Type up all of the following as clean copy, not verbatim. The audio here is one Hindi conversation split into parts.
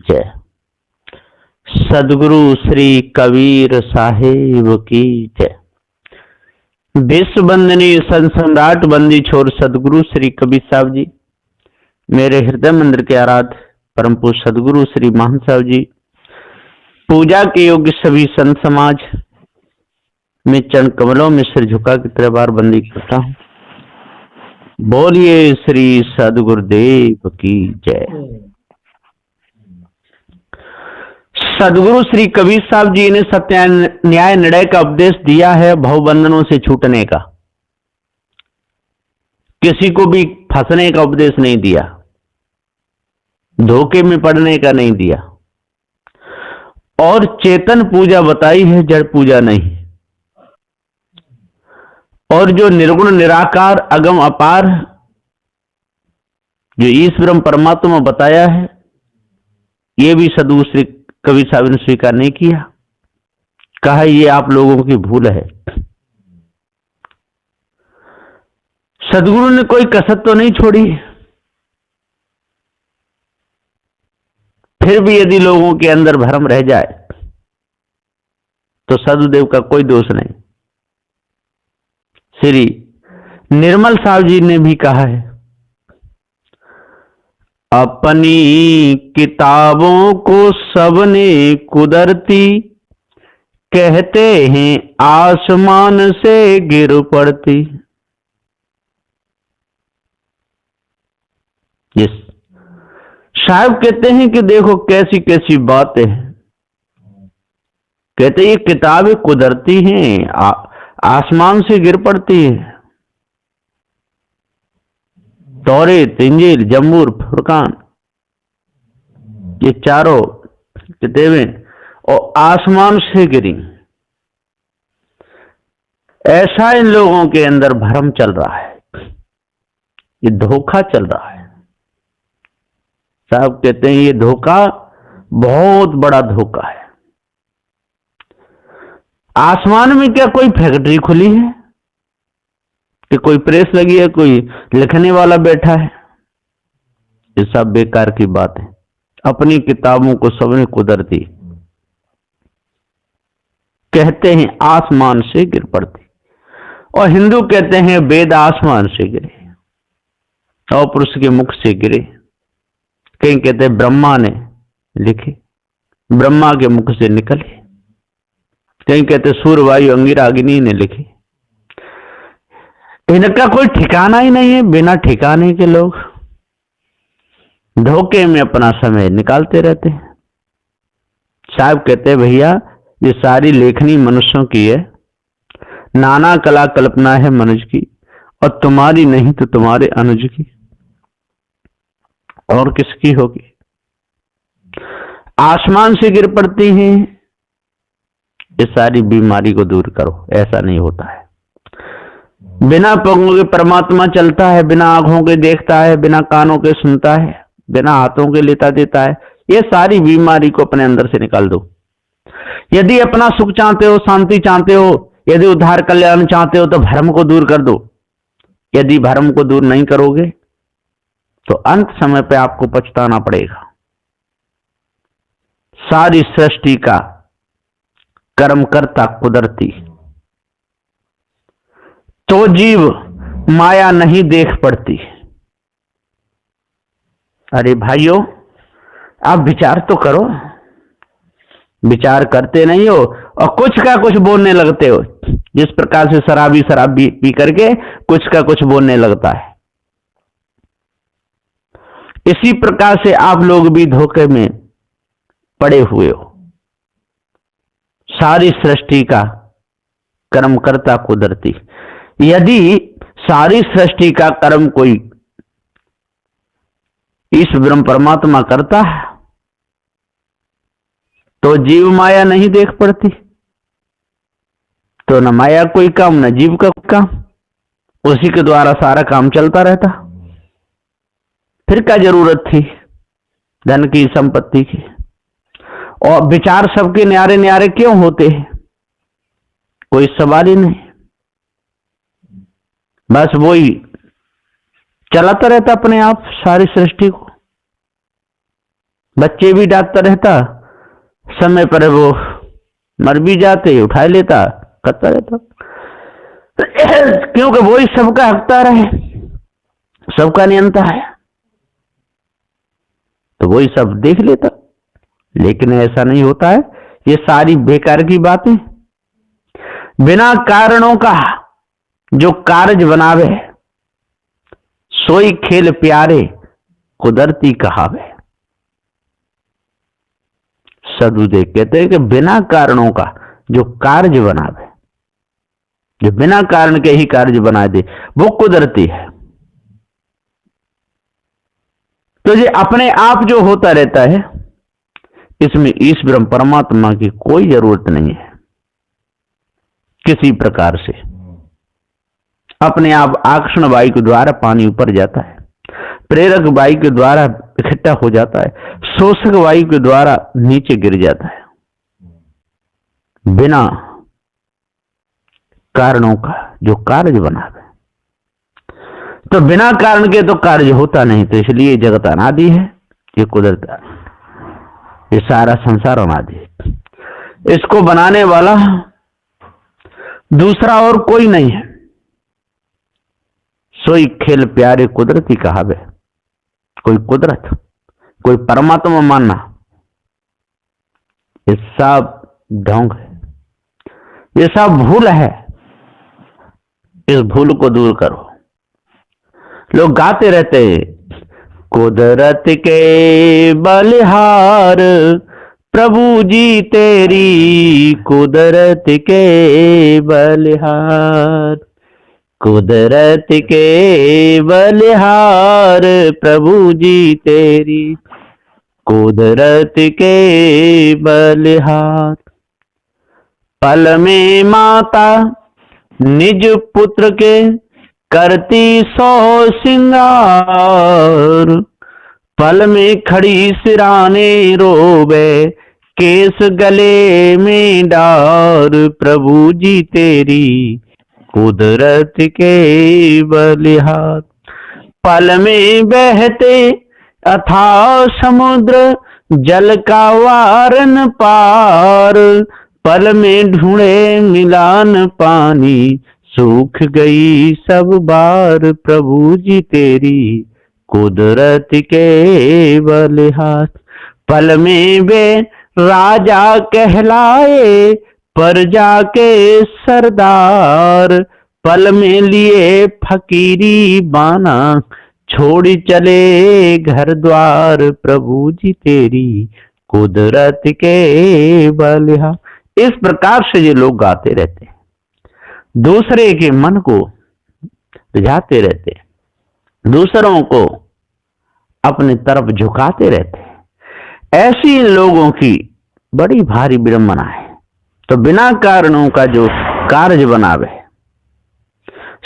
जय। सदगुरु श्री कबीर साहेब की जय। विश्व वंदनीय संत सम्राट बंदी छोर सदगुरु श्री कबीर साहब जी, मेरे हृदय मंदिर के आराध्य परम पूज्य सदगुरु श्री महंत साहब जी, पूजा के योग्य सभी संत समाज में चरण कमलों में सिर झुका के तेरे बार बंदी करता हूँ। बोलिए श्री सदगुरुदेव की जय। सदगुरु श्री कबीर साहब जी ने सत्य न्याय निर्णय का उपदेश दिया है, भवबंधनों से छूटने का। किसी को भी फंसने का उपदेश नहीं दिया, धोखे में पड़ने का नहीं दिया। और चेतन पूजा बताई है, जड़ पूजा नहीं। और जो निर्गुण निराकार अगम अपार जो ईश्वर परमात्मा बताया है, ये भी सदगुरु श्री कबीर साहब ने स्वीकार नहीं किया। कहा ये आप लोगों की भूल है। सदगुरु ने कोई कसर तो नहीं छोड़ी। फिर भी यदि लोगों के अंदर भ्रम रह जाए तो सदगुरुदेव का कोई दोष नहीं। श्री निर्मल साहब जी ने भी कहा है, अपनी किताबों को सबने कुदरती कहते हैं, आसमान से गिर पड़ती। यस, साहब कहते हैं कि देखो कैसी कैसी बातें हैं। कहते ये किताबें कुदरती हैं, आसमान से गिर पड़ती है। तौरेत, इंजील, जबूर, फुरकान, ये चारों किताबें और आसमान से गिरी। ऐसा इन लोगों के अंदर भ्रम चल रहा है, ये धोखा चल रहा है। साहब कहते हैं ये धोखा बहुत बड़ा धोखा है। आसमान में क्या कोई फैक्ट्री खुली है कि कोई प्रेस लगी है, कोई लिखने वाला बैठा है? ये सब बेकार की बात है। अपनी किताबों को सबने कुदरती कहते हैं, आसमान से गिर पड़ती। और हिंदू कहते हैं वेद आसमान से गिरे और पुरुष के मुख से गिरे। कहीं कहते हैं ब्रह्मा ने लिखे, ब्रह्मा के मुख से निकले। कहीं कहते सूर्य, वायु, अंगिरा, अग्नि ने लिखे। इनका कोई ठिकाना ही नहीं है। बिना ठिकाने के लोग धोखे में अपना समय निकालते रहते हैं। साहब कहते हैं भैया ये सारी लेखनी मनुष्यों की है, नाना कला कल्पना है मनुष्य की, और तुम्हारी नहीं तो तुम्हारे अनुज की, और किसकी होगी? आसमान से गिर पड़ती हैं। इस सारी बीमारी को दूर करो। ऐसा नहीं होता है। बिना पैरों के परमात्मा चलता है, बिना आंखों के देखता है, बिना कानों के सुनता है, बिना हाथों के लेता देता है। ये सारी बीमारी को अपने अंदर से निकाल दो। यदि अपना सुख चाहते हो, शांति चाहते हो, यदि उद्धार कल्याण चाहते हो तो भ्रम को दूर कर दो। यदि भ्रम को दूर नहीं करोगे तो अंत समय पे आपको पछताना पड़ेगा। सारी सृष्टि का कर्मकर्ता कुदरती, तो जीव माया नहीं देख पड़ती। अरे भाइयों, आप विचार तो करो। विचार करते नहीं हो और कुछ का कुछ बोलने लगते हो। जिस प्रकार से शराबी पी करके कुछ का कुछ बोलने लगता है, इसी प्रकार से आप लोग भी धोखे में पड़े हुए हो। सारी सृष्टि का कर्मकर्ता कुदरती। यदि सारी सृष्टि का कर्म कोई ईश्वर ब्रह्म परमात्मा करता है तो जीव माया नहीं देख पड़ती। तो न माया कोई काम, न जीव का काम, उसी के द्वारा सारा काम चलता रहता। फिर क्या जरूरत थी धन की, संपत्ति की? और विचार सबके न्यारे न्यारे क्यों होते हैं? कोई सवाल ही नहीं। बस वही चलाता रहता अपने आप सारी सृष्टि को। बच्चे भी डांटता रहता, समय पर वो मर भी जाते, उठा लेता, करता रहता। क्योंकि वो ही सबका हकदार है, सबका नियंता है, तो वही सब देख लेता। लेकिन ऐसा नहीं होता है। ये सारी बेकार की बातें, बिना कारणों का जो कार्य बनावे, सोई खेल प्यारे कुदरती कहावे। सदुदेव कहते हैं कि बिना कारणों का जो कार्य बनावे, जो बिना कारण के ही कार्य बना दे, वो कुदरती है। तो ये अपने आप जो होता रहता है, इसमें ईश ब्रह्म परमात्मा की कोई जरूरत नहीं है किसी प्रकार से। अपने आप आकर्षण वायु के द्वारा पानी ऊपर जाता है, प्रेरक वायु के द्वारा इकट्ठा हो जाता है, शोषक वायु के द्वारा नीचे गिर जाता है, बिना कारणों का जो कार्य बनावे। तो बिना कारण के तो कार्य होता नहीं, तो इसलिए जगत अनादि है, ये कुदरत, ये सारा संसार अनादि है। इसको बनाने वाला दूसरा और कोई नहीं है। सोई खेल प्यारे कुदरती कहावे। कोई कुदरत, कोई परमात्मा मानना, ये सब ढोंग है, ये सब भूल है। इस भूल को दूर करो। लोग गाते रहते हैं, कुदरत के बलिहार प्रभु जी तेरी, कुदरत के बलिहार, कुदरत के बलिहार प्रभु जी तेरी, कुदरत के बलिहार। पल में माता निज पुत्र के करती 100 सिंगार, पल में खड़ी सिराने रोवे केस गले में डार, प्रभु जी तेरी कुदरत के बलिहार। पल में बहते अथाह समुद्र जल का वारन पार, पल में ढूंढे मिलान पानी सूख गई सब बार, प्रभु जी तेरी कुदरत के बलिहार। पल में वे राजा कहलाए प्रजा के सरदार, पल में लिए फकीरी बाना छोड़ चले घर द्वार, प्रभु जी तेरी कुदरत के बलिहार। इस प्रकार से ये लोग गाते रहते हैं, दूसरे के मन को रिझाते रहते हैं, दूसरों को अपनी तरफ झुकाते रहते हैं। ऐसी लोगों की बड़ी भारी विडंबना है। तो बिना कारणों का जो कार्य बनावे,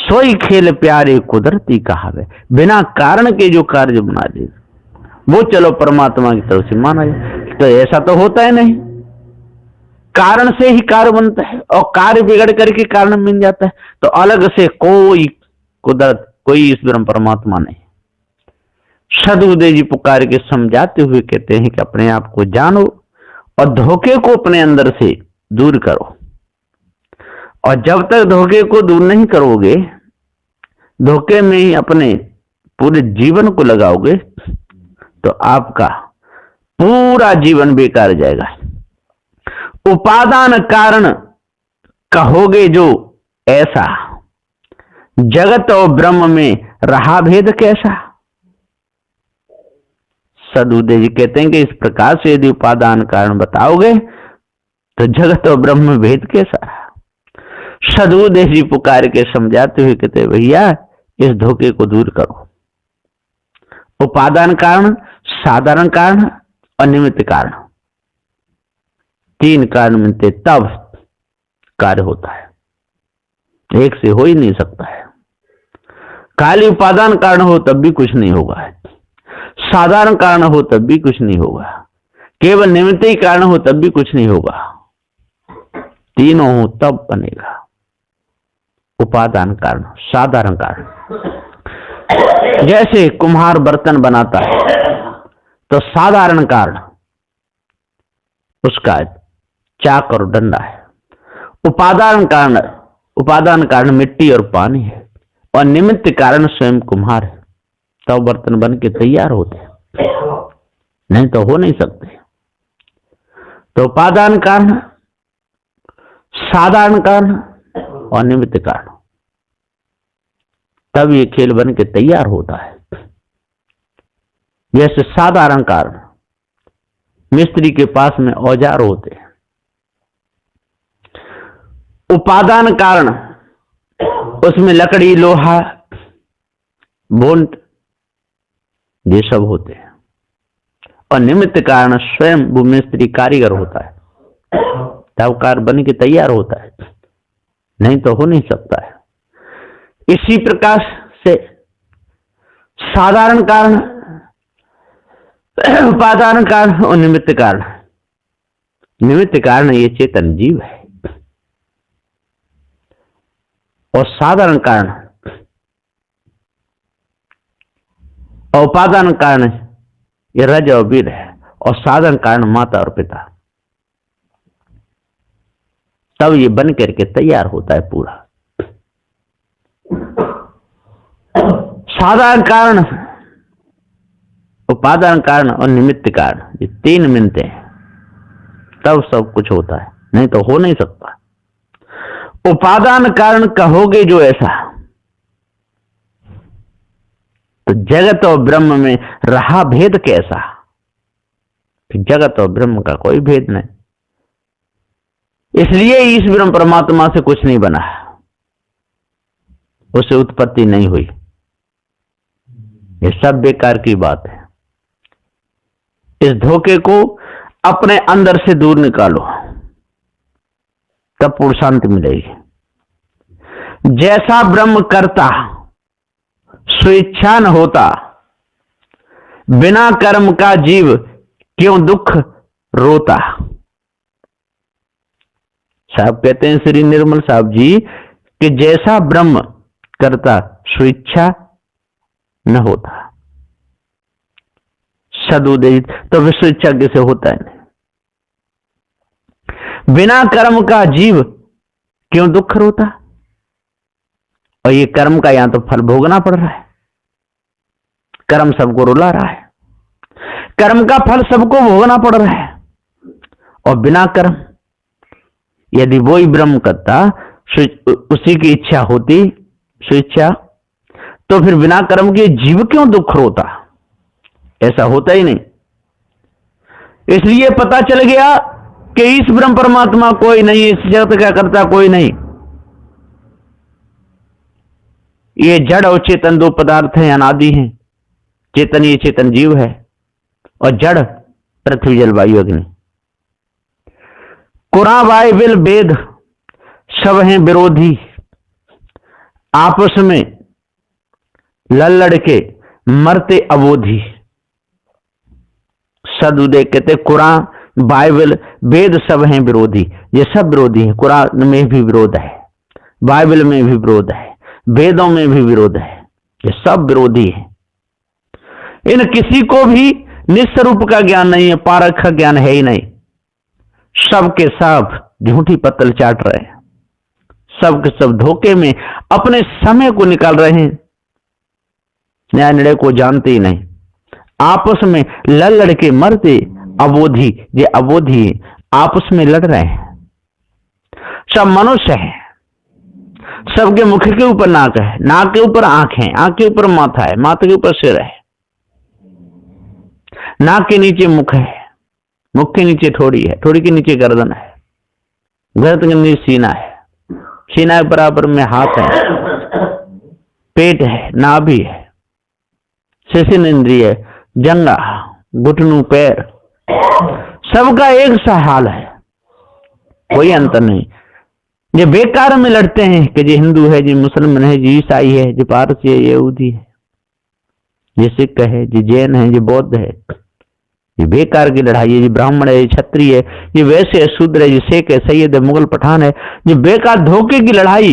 सोई खेल प्यारे कुदरती कहावे। बिना कारण के जो कार्य बना दे, वो चलो परमात्मा की तरफ से माना जाए। तो ऐसा तो होता है नहीं, कारण से ही कार्य बनता है, और कार्य बिगड़ करके कारण मिल जाता है। तो अलग से कोई कुदरत, कोई ईश्वर परमात्मा नहीं। सदगुरुदेव जी पुकार के समझाते हुए कहते हैं कि अपने आप को जानो और धोखे को अपने अंदर से दूर करो। और जब तक धोखे को दूर नहीं करोगे, धोखे में ही अपने पूरे जीवन को लगाओगे, तो आपका पूरा जीवन बेकार जाएगा। उपादान कारण कहोगे जो ऐसा, जगत और ब्रह्म में रहा भेद कैसा। सदगुरुदेव जी कहते हैं कि इस प्रकार से यदि उपादान कारण बताओगे तो जगत और ब्रह्म में भेद कैसा। सदगुरुदेव जी पुकार के समझाते हुए कहते, भैया इस धोखे को दूर करो। उपादान कारण, साधारण कारण और निमित्त कारण, 3 कारण मिलते तब कार्य होता है, एक से हो ही नहीं सकता है। खाली उपादान कारण हो तब भी कुछ नहीं होगा, साधारण कारण हो तब भी कुछ नहीं होगा, केवल निमित्त ही कारण हो तब भी कुछ नहीं होगा। तीनों हो तब बनेगा उपादान कारण, साधारण कारण। जैसे कुम्हार बर्तन बनाता है तो साधारण कारण उसका चाक और डंडा है। उपादान कारण मिट्टी और पानी है, और निमित्त कारण स्वयं कुम्हार है। तब बर्तन बन के तैयार होते हैं, नहीं तो हो नहीं सकते। तो उपादान कारण, साधारण कारण और निमित्त कारण, तब ये खेल बन के तैयार होता है। जैसे साधारण कारण, मिस्त्री के पास में औजार होते हैं। उपादान कारण, उसमें लकड़ी, लोहा, बोल्ट ये सब होते हैं। और निमित्त कारण स्वयं वो मिस्त्री कारीगर होता है, तब कार बन के तैयार होता है, नहीं तो हो नहीं सकता है। इसी प्रकार से साधारण कारण, उपादान कारण और निमित्त कारण। निमित्त कारण ये चेतन जीव है, और साधारण कारण और उपादान कारण ये रज और वीर है, और साधारण कारण माता और पिता। तब ये बन करके तैयार होता है पूरा। साधारण कारण, उपादान कारण और निमित्त कारण, ये तीन मिलते हैं तब सब कुछ होता है, नहीं तो हो नहीं सकता। उपादान कारण कहोगे जो ऐसा, तो जगत और ब्रह्म में रहा भेद कैसा? जगत और ब्रह्म का कोई भेद नहीं, इसलिए इस ब्रह्म परमात्मा से कुछ नहीं बना, उसे उत्पत्ति नहीं हुई। ये सब बेकार की बात है। इस धोखे को अपने अंदर से दूर निकालो, तब पूर्ण शांति मिलेगी। जैसा ब्रह्म करता स्वेच्छा न होता, बिना कर्म का जीव क्यों दुख रोता। साहब कहते हैं श्री निर्मल साहब जी कि जैसा ब्रह्म करता स्वेच्छा न होता, सदुदित, तो विश्व इच्छा कैसे होता है? बिना कर्म का जीव क्यों दुख रोता। और ये कर्म का यहां तो फल भोगना पड़ रहा है, कर्म सबको रुला रहा है, कर्म का फल सबको भोगना पड़ रहा है। और बिना कर्म, यदि वो ही ब्रह्म करता, उसी की इच्छा होती स्वेच्छा, तो फिर बिना कर्म के जीव क्यों दुख रोता? ऐसा होता ही नहीं। इसलिए पता चल गया कि इस ब्रह्म परमात्मा कोई नहीं, इस जगत का करता कोई नहीं। ये जड़ और चेतन दो पदार्थ हैं, अनादि हैं। चेतन ये चेतन जीव है, और जड़ पृथ्वी जल वायु अग्नि। कुरान बाइबिल वेद सब हैं विरोधी, आपस में लड़ के मरते अबोधी। सदुदय कहते कुरान बाइबल वेद सब हैं विरोधी, ये सब विरोधी हैं। कुरान में भी विरोध है, बाइबल में भी विरोध है, वेदों में भी विरोध है, ये सब विरोधी है। इन किसी को भी निस्वरूप का ज्ञान नहीं है, पारक का ज्ञान है ही नहीं। सबके सब झूठी पत्तल चाट रहे हैं, सबके सब धोखे में अपने समय को निकाल रहे हैं, न्याय निर्णय को जानते ही नहीं। आपस में लड़ के मरते अबोधी, ये अबोधी आपस में लड़ रहे हैं। सब मनुष्य है, सबके मुख के ऊपर नाक है, नाक के ऊपर आंख है, आंख के ऊपर माथा है, माथा के ऊपर सिर है, नाक के नीचे मुख है, मुख के नीचे ठोड़ी है, ठोड़ी के नीचे गर्दन है, गर्दन के नीचे सीना है, सीना के बराबर में हाथ है, पेट है, नाभि है, शेषन इंद्रिय, जंगा, घुटनों, पैर, सबका एक सा हाल है, कोई अंतर नहीं। ये बेकार में लड़ते हैं कि जी हिंदू है, जी मुसलमान है, जी ईसाई है, जी पारसी है, यहूदी है, जी सिख है, जी जैन है, जी बौद्ध है। ये बेकार की लड़ाई है। जी ब्राह्मण है, क्षत्रिय है, ये वैसे है, शूद्र है, जी शेख है, सैयद है, मुगल पठान है, ये बेकार धोखे की लड़ाई।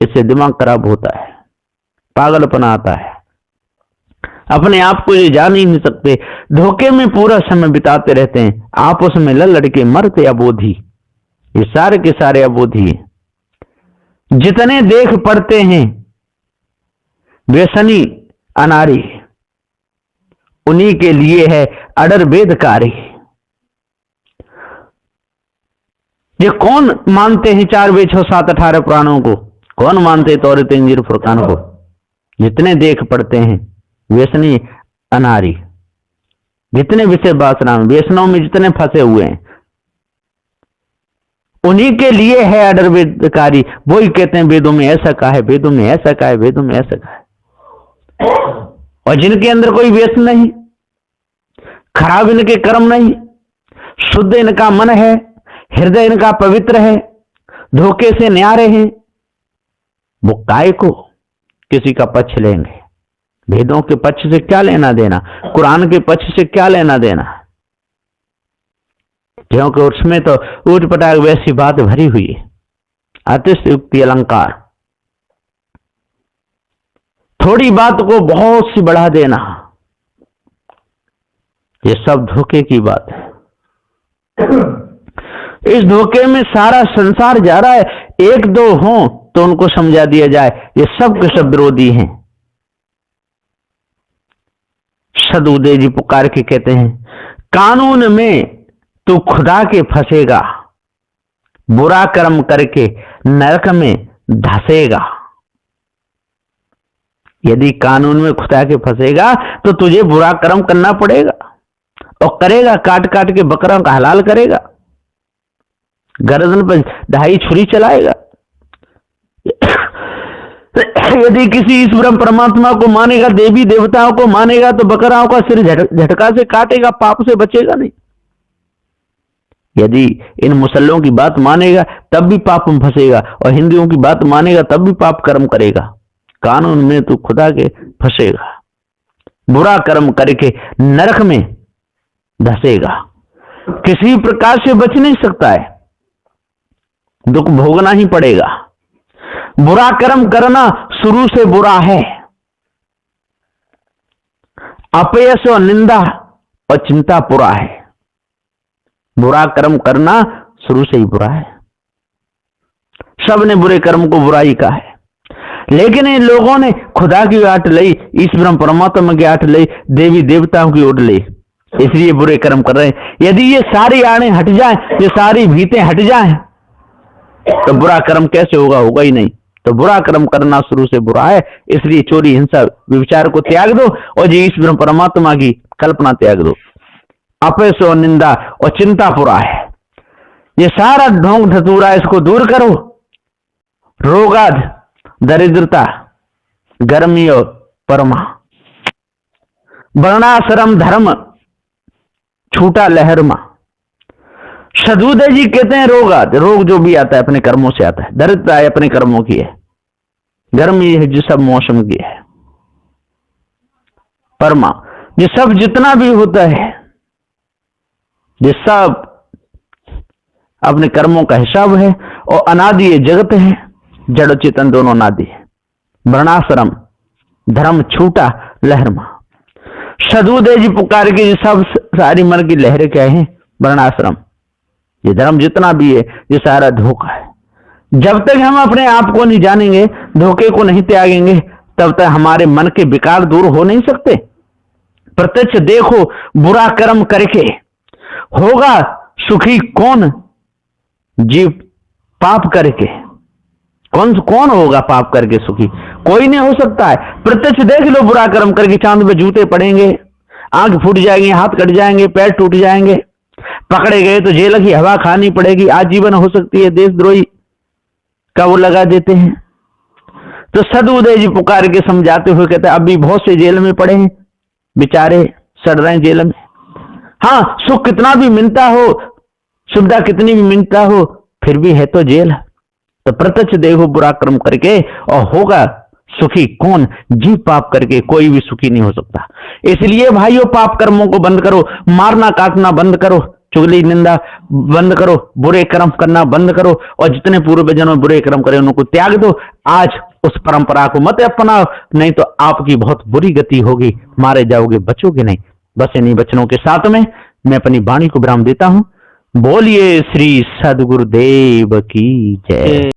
इससे दिमाग खराब होता है, पागलपना आता है। अपने आप को ये जान ही नहीं सकते, धोखे में पूरा समय बिताते रहते हैं, आपस में लड़ लड़ के मरते अबोधी। ये सारे के सारे अबोधी हैं। जितने देख पड़ते हैं व्यसनी अनारी, उन्हीं के लिए है अडर वेदकारी। ये कौन मानते हैं 4 वेद 6 7 18 पुराणों को? कौन मानते तौरात इंजील फुरकान को? जितने देख पड़ते हैं व्यसनी अनारी, जितने विषय वासना में व्यसनों में जितने फंसे हुए हैं, उन्हीं के लिए है अडर वेदकारी। वो ही कहते हैं वेदों में ऐसा कहा है, वेदों में ऐसा कहा है, वेदों में ऐसा कहा है। और जिनके अंदर कोई व्यसन नहीं, खराब इनके कर्म नहीं, शुद्ध इनका मन है, हृदय इनका पवित्र है, धोखे से न्यारे हैं, वो काय को किसी का पक्ष लेंगे? वेदों के पक्ष से क्या लेना देना, कुरान के पक्ष से क्या लेना देना? क्योंकि उसमें तो ऊट पटाख वैसी बात भरी हुई है, अतिशयोक्ति अलंकार, थोड़ी बात को बहुत सी बढ़ा देना, ये सब धोखे की बात है। इस धोखे में सारा संसार जा रहा है। 1-2 हों तो उनको समझा दिया जाए, ये सब के सब विरोधी हैं। सदुदय जी पुकार के कहते हैं, कानून में तू खुदा के फंसेगा, बुरा कर्म करके नरक में धंसेगा। यदि कानून में खुदा के फंसेगा तो तुझे बुरा कर्म करना पड़ेगा, और करेगा, काट काट के बकरा का हलाल करेगा, गर्दन पर 2.5 छुरी चलाएगा। यदि किसी ईश्वर परमात्मा को मानेगा, देवी देवताओं को मानेगा, तो बकराओं का सिर झटका से काटेगा, पाप से बचेगा नहीं। यदि इन मुसल्लों की बात मानेगा तब भी पाप में फंसेगा, और हिंदुओं की बात मानेगा तब भी पाप कर्म करेगा। कानून में तू खुदा के फंसेगा, बुरा कर्म करके नरक में धंसेगा, किसी प्रकार से बच नहीं सकता है, दुख भोगना ही पड़ेगा। बुरा कर्म करना शुरू से बुरा है, अपयश और निंदा और चिंता बुरा है। बुरा कर्म करना शुरू से ही बुरा है, सबने बुरे कर्म को बुराई कहा है, लेकिन इन लोगों ने खुदा की आट ली, ईश्वर परमात्मा की आट ली, देवी देवताओं की ओट ली, इसलिए बुरे कर्म कर रहे हैं। यदि ये सारी आड़े हट जाएं, ये सारी भीतें हट जाएं, तो बुरा कर्म कैसे होगा? होगा ही नहीं। तो बुरा कर्म करना शुरू से बुरा है, इसलिए चोरी, हिंसा, व्यभिचार को त्याग दो और जी ईश्वर परमात्मा की कल्पना त्याग दो। अपयश और निंदा और चिंता बुरा है, ये सारा ढोंग धतूरा इसको दूर करो। रोगाद, दरिद्रता, गर्मी और परमा, वर्णाश्रम धर्म छूटा लहरमा। सदुदय जी कहते हैं रोगाद, रोग जो भी आता है अपने कर्मों से आता है, दरिद्रता है अपने कर्मों की है, गर्मी है जो सब मौसम की है, परमा ये सब जितना भी होता है ये सब अपने कर्मों का हिसाब है, और अनादि ये जगत है, जड़ चेतन दोनों अनादि है। वर्णाश्रम धर्म छूटा लहरमा। सदुदय जी पुकार के सब सारी मन की लहरें क्या है? वर्णाश्रम, ये धर्म जितना भी है ये सारा धोखा है। जब तक हम अपने आप को नहीं जानेंगे, धोखे को नहीं त्यागेंगे, तब तक हमारे मन के विकार दूर हो नहीं सकते। प्रत्यक्ष देखो बुरा कर्म करके होगा सुखी कौन? जीव पाप करके कौन होगा पाप करके सुखी? कोई नहीं हो सकता है। प्रत्यक्ष देख लो बुरा कर्म करके, चांद पे जूते पड़ेंगे, आंख फूट जाएंगे, हाथ कट जाएंगे, पैर टूट जाएंगे, पकड़े गए तो जेल की हवा खानी पड़ेगी, आजीवन हो सकती है, देशद्रोही का वो लगा देते हैं। तो सदुदय जी पुकार के समझाते हुए कहते हैं अभी बहुत से जेल में पड़े हैं, बेचारे सड़ रहे हैं जेल में। हाँ, सुख कितना भी मिलता हो, सुविधा कितनी भी मिलता हो, फिर भी है तो जेल। तो प्रत्यक्ष देखो बुरा कर्म करके और होगा सुखी कौन? जीव पाप करके कोई भी सुखी नहीं हो सकता। इसलिए भाइयों पाप कर्मों को बंद करो, मारना काटना बंद करो, चुगली निंदा बंद करो, बुरे कर्म करना बंद करो, और जितने पूर्वजनों बुरे कर्म करे उनको त्याग दो। आज उस परंपरा को मत अपनाओ, नहीं तो आपकी बहुत बुरी गति होगी, मारे जाओगे, बचोगे नहीं। बस इन्हीं वचनों के साथ में मैं अपनी वाणी को विराम देता हूं। बोलिए श्री सद्गुरुदेव की जय।